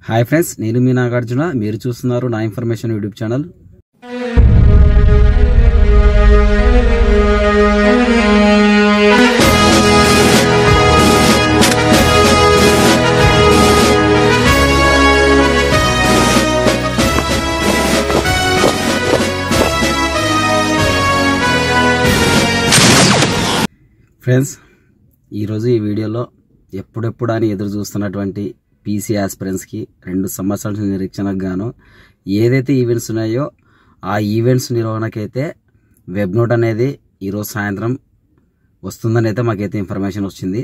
Hi friends, నేను మీ నాగార్జున. మీరు చూస్తున్నారు నా ఇన్ఫర్మేషన్ యూట్యూబ్ ఛానల్. ఫ్రెండ్స్, ఈరోజు ఈ వీడియోలో ఎప్పుడెప్పుడు అని ఎదురు చూస్తున్నటువంటి పీసీ ఆస్పిరెంట్స్కి 2 సంవత్సరాల నిరీక్షణకు గాను ఏదైతే ఈవెంట్స్ ఉన్నాయో ఆ ఈవెంట్స్ నిర్వహణకైతే వెబ్ నోట్ అనేది ఈరోజు సాయంత్రం వస్తుందని అయితే మాకైతే ఇన్ఫర్మేషన్ వచ్చింది.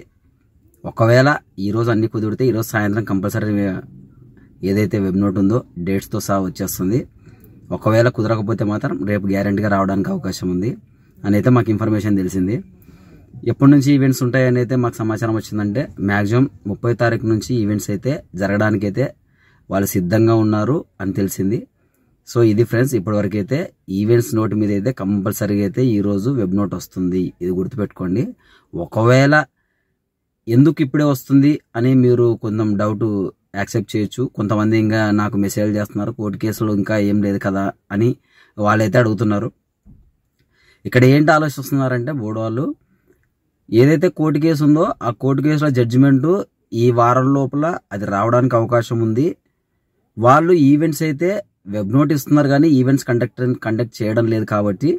ఒకవేళ ఈరోజు అన్ని కుదిరితే ఈరోజు సాయంత్రం కంపల్సరీ ఏదైతే వెబ్ నోట్ ఉందో డేట్స్తో సహా వచ్చేస్తుంది. ఒకవేళ కుదరకపోతే మాత్రం రేపు గ్యారెంటీగా రావడానికి అవకాశం ఉంది అని అయితే మాకు ఇన్ఫర్మేషన్ తెలిసింది. ఎప్పటి నుంచి ఈవెంట్స్ ఉంటాయని అయితే మాకు సమాచారం వచ్చిందంటే మ్యాక్సిమం 30 తారీఖు నుంచి ఈవెంట్స్ అయితే జరగడానికైతే వాళ్ళు సిద్ధంగా ఉన్నారు అని తెలిసింది. సో ఇది ఫ్రెండ్స్, ఇప్పటివరకు అయితే ఈవెంట్స్ నోట్ మీద అయితే కంపల్సరీగా అయితే ఈరోజు వెబ్ నోట్ వస్తుంది. ఇది గుర్తుపెట్టుకోండి. ఒకవేళ ఎందుకు ఇప్పుడే వస్తుంది అని మీరు కొంచెం డౌట్ యాక్సెప్ట్ చేయొచ్చు. కొంతమంది ఇంకా నాకు మెసేజ్ చేస్తున్నారు, కోర్టు కేసులు ఇంకా ఏం లేదు కదా అని వాళ్ళైతే అడుగుతున్నారు. ఇక్కడ ఏంటి ఆలోచిస్తున్నారంటే బోర్డు వాళ్ళు, ఏదైతే కోర్టు కేసు ఉందో ఆ కోర్టు కేసులో జడ్జిమెంట్ ఈ వారం లోపల అది రావడానికి అవకాశం ఉంది. వాళ్ళు ఈవెంట్స్ అయితే వెబ్ నోట్ ఇస్తున్నారు కానీ ఈవెంట్స్ కండక్ట్ చేయడం లేదు. కాబట్టి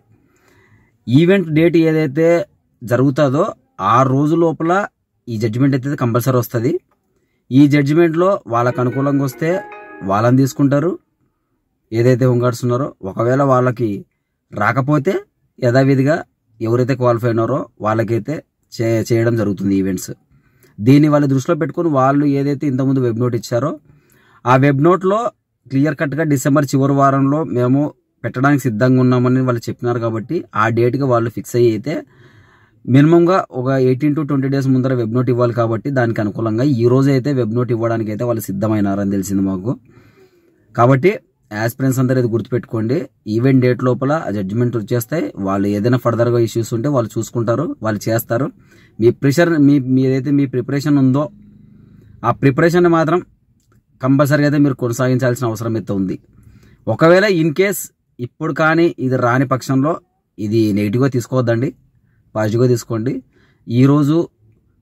ఈవెంట్ డేట్ ఏదైతే జరుగుతుందో ఆ రోజు లోపల ఈ జడ్జిమెంట్ అయితే కంపల్సరీ వస్తుంది. ఈ జడ్జిమెంట్లో వాళ్ళకు అనుకూలంగా వస్తే వాళ్ళని తీసుకుంటారు ఏదైతే హోంగార్డ్స్ ఉన్నారో. ఒకవేళ వాళ్ళకి రాకపోతే యథావిధిగా ఎవరైతే క్వాలిఫై ఉన్నారో వాళ్ళకైతే చేయడం జరుగుతుంది ఈవెంట్స్. దీన్ని వాళ్ళు దృష్టిలో పెట్టుకుని వాళ్ళు ఏదైతే ఇంతకుముందు వెబ్ నోట్ ఇచ్చారో ఆ వెబ్ నోట్లో క్లియర్ కట్గా డిసెంబర్ చివరి వారంలో మేము పెట్టడానికి సిద్ధంగా ఉన్నామని వాళ్ళు చెప్పినారు. కాబట్టి ఆ డేట్గా వాళ్ళు ఫిక్స్ అయ్యి అయితే మినిమంగా ఒక 18 to 20 డేస్ ముందర వెబ్ నోట్ ఇవ్వాలి. కాబట్టి దానికి అనుకూలంగా ఈ రోజు అయితే వెబ్ నోట్ ఇవ్వడానికి అయితే వాళ్ళు సిద్ధమైనారని తెలిసింది మాకు. కాబట్టి యాస్పిరెంట్స్ అందరూ ఇది గుర్తుపెట్టుకోండి. ఈవెంట్ డేట్ లోపల జడ్జిమెంట్ వచ్చేస్తాయి. వాళ్ళు ఏదైనా ఫర్దర్గా ఇష్యూస్ ఉంటే వాళ్ళు చూసుకుంటారు, వాళ్ళు చేస్తారు. ఏదైతే మీ ప్రిపరేషన్ ఉందో ఆ ప్రిపరేషన్ మాత్రం కంపల్సరీగా అయితే మీరు కొనసాగించాల్సిన అవసరం అయితే ఉంది. ఒకవేళ ఇన్ కేస్ ఇప్పుడు కానీ ఇది రాని పక్షంలో ఇది నెగిటివ్గా తీసుకోవద్దండి, పాజిటివ్గా తీసుకోండి. ఈరోజు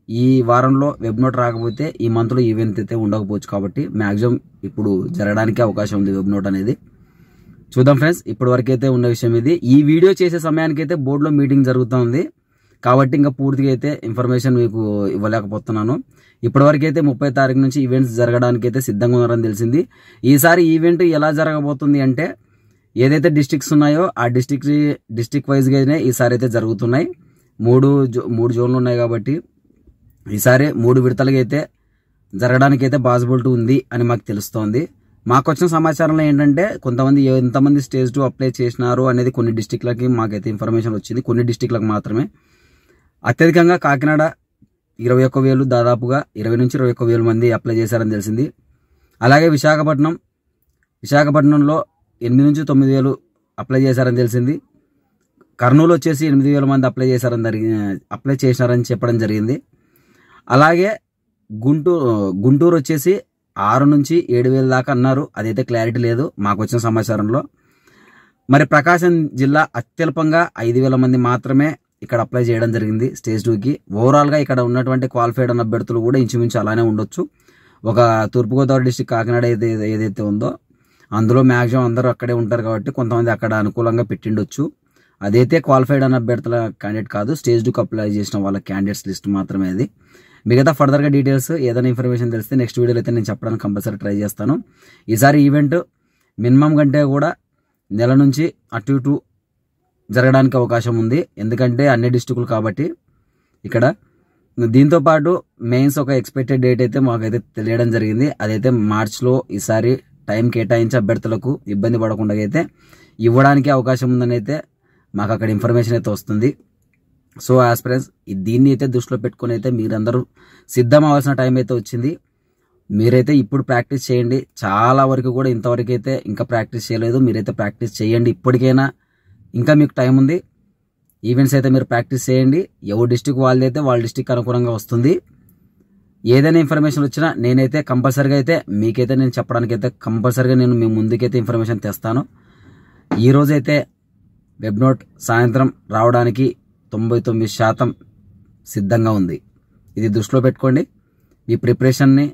ఈ వారంలో వెబ్ నోట్ రాకపోతే ఈ మంత్లో ఈవెంట్ అయితే ఉండకపోవచ్చు. కాబట్టి మ్యాక్సిమం ఇప్పుడు జరగడానికి అవకాశం ఉంది వెబ్ నోట్ అనేది. చూద్దాం ఫ్రెండ్స్, ఇప్పటి వరకు అయితే ఉన్న విషయం ఇది. ఈ వీడియో చేసే సమయానికి అయితే బోర్డులో మీటింగ్ జరుగుతుంది కాబట్టి ఇంకా పూర్తిగా అయితే ఇన్ఫర్మేషన్ మీకు ఇవ్వలేకపోతున్నాను. ఇప్పటివరకు అయితే 30 తారీఖు నుంచి ఈవెంట్స్ జరగడానికి అయితే సిద్ధంగా ఉన్నారని తెలిసింది. ఈసారి ఈవెంట్ ఎలా జరగబోతుంది అంటే ఏదైతే డిస్ట్రిక్ట్స్ ఉన్నాయో ఆ డిస్ట్రిక్ట్ వైజ్గానే ఈసారి అయితే జరుగుతున్నాయి. మూడు జోన్లు ఉన్నాయి కాబట్టి ఈసారి 3 విడతలుగా అయితే జరగడానికి అయితే పాసిబిలిటీ ఉంది అని మాకు తెలుస్తోంది. మాకు వచ్చిన సమాచారంలో ఏంటంటే ఎంతమంది స్టేజ్ 2 అప్లై చేసినారు అనేది కొన్ని డిస్టిక్లకి మాకైతే ఇన్ఫర్మేషన్ వచ్చింది. కొన్ని డిస్టిక్లకు మాత్రమే. అత్యధికంగా కాకినాడ 21,000, దాదాపుగా 20 నుంచి 21,000 మంది అప్లై చేశారని తెలిసింది. అలాగే విశాఖపట్నంలో 8 నుంచి 9,000 అప్లై చేశారని తెలిసింది. కర్నూలు వచ్చేసి 8,000 మంది అప్లై చేసినారని చెప్పడం జరిగింది. అలాగే గుంటూరు వచ్చేసి 6 నుంచి 7,000 దాకా అన్నారు. అదైతే క్లారిటీ లేదు మాకు వచ్చిన సమాచారంలో. మరి ప్రకాశం జిల్లా అత్యల్పంగా 5,000 మంది మాత్రమే ఇక్కడ అప్లై చేయడం జరిగింది స్టేజ్ 2కి. ఓవరాల్గా ఇక్కడ ఉన్నటువంటి క్వాలిఫైడ్ అన్న అభ్యర్థులు కూడా ఇంచుమించు అలానే ఉండొచ్చు. ఒక తూర్పుగోదావరి డిస్టిక్ కాకినాడ ఏదైతే ఉందో అందులో మ్యాక్సిమం అందరూ అక్కడే ఉంటారు కాబట్టి కొంతమంది అక్కడ అనుకూలంగా పెట్టిండొచ్చు. అదైతే క్వాలిఫైడ్ అన్న అభ్యర్థుల క్యాండిడేట్ కాదు, స్టేజ్ 2కి అప్లై చేసిన వాళ్ళ క్యాండిడేట్స్ లిస్ట్ మాత్రమే అది. మిగతా ఫర్దర్గా డీటెయిల్స్ ఏదైనా ఇన్ఫర్మేషన్ తెలిస్తే నెక్స్ట్ వీడియోలో అయితే నేను చెప్పడానికి కంపల్సరీ ట్రై చేస్తాను. ఈసారి ఈవెంట్ మినిమం కంటే కూడా నెల నుంచి అటు ఇటు జరగడానికి అవకాశం ఉంది. ఎందుకంటే అన్ని డిస్టిక్లు కాబట్టి ఇక్కడ. దీంతోపాటు మెయిన్స్ ఒక ఎక్స్పెక్టెడ్ డేట్ అయితే మాకైతే తెలియడం జరిగింది. అదైతే మార్చ్లో ఈసారి టైం కేటాయించి అభ్యర్థులకు ఇబ్బంది పడకుండా అయితే ఇవ్వడానికి అవకాశం ఉందని అయితే మాకు అక్కడ ఇన్ఫర్మేషన్ అయితే వస్తుంది. సో ఆస్పిరెంట్స్ దీన్ని అయితే దృష్టిలో పెట్టుకుని అయితే మీరందరూ సిద్ధం అవ్వాల్సిన టైం అయితే వచ్చింది. మీరైతే ఇప్పుడు ప్రాక్టీస్ చేయండి. చాలా వరకు కూడా ఇంతవరకు అయితే ఇంకా ప్రాక్టీస్ చేయలేదు. మీరైతే ప్రాక్టీస్ చేయండి. ఇప్పటికైనా ఇంకా మీకు టైం ఉంది. ఈవెంట్స్ అయితే మీరు ప్రాక్టీస్ చేయండి. ఎవరు డిస్టిక్ వాళ్ళైతే వాళ్ళ డిస్టిక్ అనుగుణంగా వస్తుంది. ఏదైనా ఇన్ఫర్మేషన్ వచ్చినా నేనైతే కంపల్సరీగా అయితే మీకైతే నేను చెప్పడానికైతే కంపల్సరీగా నేను మీ ముందుకైతే ఇన్ఫర్మేషన్ తెస్తాను. ఈ రోజైతే వెబ్ నోట్ సాయంత్రం రావడానికి 99% సిద్ధంగా ఉంది. ఇది దృష్టిలో పెట్టుకోండి. మీ ప్రిపరేషన్ని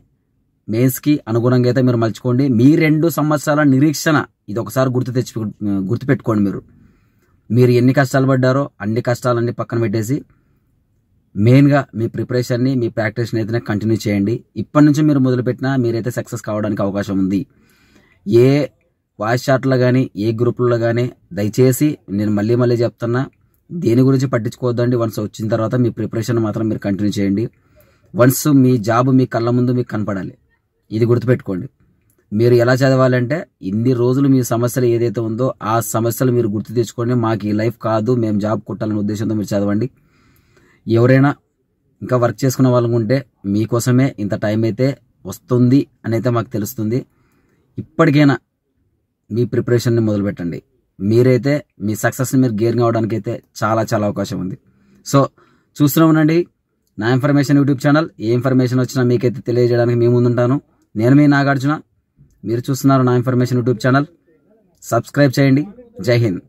మెయిన్స్కి అనుగుణంగా అయితే మీరు మలుచుకోండి. మీ 2 సంవత్సరాల నిరీక్షణ ఇది ఒకసారి గుర్తుపెట్టుకోండి. మీరు ఎన్ని కష్టాలు పడ్డారో అన్ని కష్టాలన్నీ పక్కన పెట్టేసి మెయిన్గా మీ ప్రిపరేషన్ని మీ ప్రాక్టీస్ని అయితే కంటిన్యూ చేయండి. ఇప్పటి నుంచి మీరు మొదలుపెట్టినా మీరైతే సక్సెస్ కావడానికి అవకాశం ఉంది. ఏ వాయిస్ చాట్లో కానీ ఏ గ్రూపుల్లో కానీ దయచేసి నేను మళ్ళీ చెప్తున్నా, దేని గురించి పట్టించుకోవద్దండి. వన్స్ వచ్చిన తర్వాత మీ ప్రిపరేషన్ మాత్రం మీరు కంటిన్యూ చేయండి. వన్స్ మీ జాబ్ మీ కళ్ళ ముందు మీకు కనపడాలి. ఇది గుర్తుపెట్టుకోండి. మీరు ఎలా చదవాలంటే ఇన్ని రోజులు మీ సమస్యలు ఏదైతే ఉందో ఆ సమస్యలు మీరు గుర్తు తెచ్చుకోండి. మాకు ఈ లైఫ్ కాదు, మేము జాబ్ కొట్టాలనే ఉద్దేశంతో మీరు చదవండి. ఎవరైనా ఇంకా వర్క్ చేసుకున్న వాళ్ళు ఉంటే మీకోసమే ఇంత టైం అయితే వస్తుంది అని అయితే మాకు తెలుస్తుంది. ఇప్పటికైనా మీ ప్రిపరేషన్ని మొదలుపెట్టండి. మీరైతే మీ సక్సెస్ని మీరు గేర్ కావడానికి అయితే చాలా అవకాశం ఉంది. సో చూస్తూనే ఉండండి నా ఇన్ఫర్మేషన్ యూట్యూబ్ ఛానల్. ఏ ఇన్ఫర్మేషన్ వచ్చినా మీకైతే తెలియజేయడానికి మీ ముందుంటాను. నేను మీ నాగార్జున. మీరు చూస్తున్నారు నా ఇన్ఫర్మేషన్ యూట్యూబ్ ఛానల్. సబ్స్క్రైబ్ చేయండి. జై హింద్.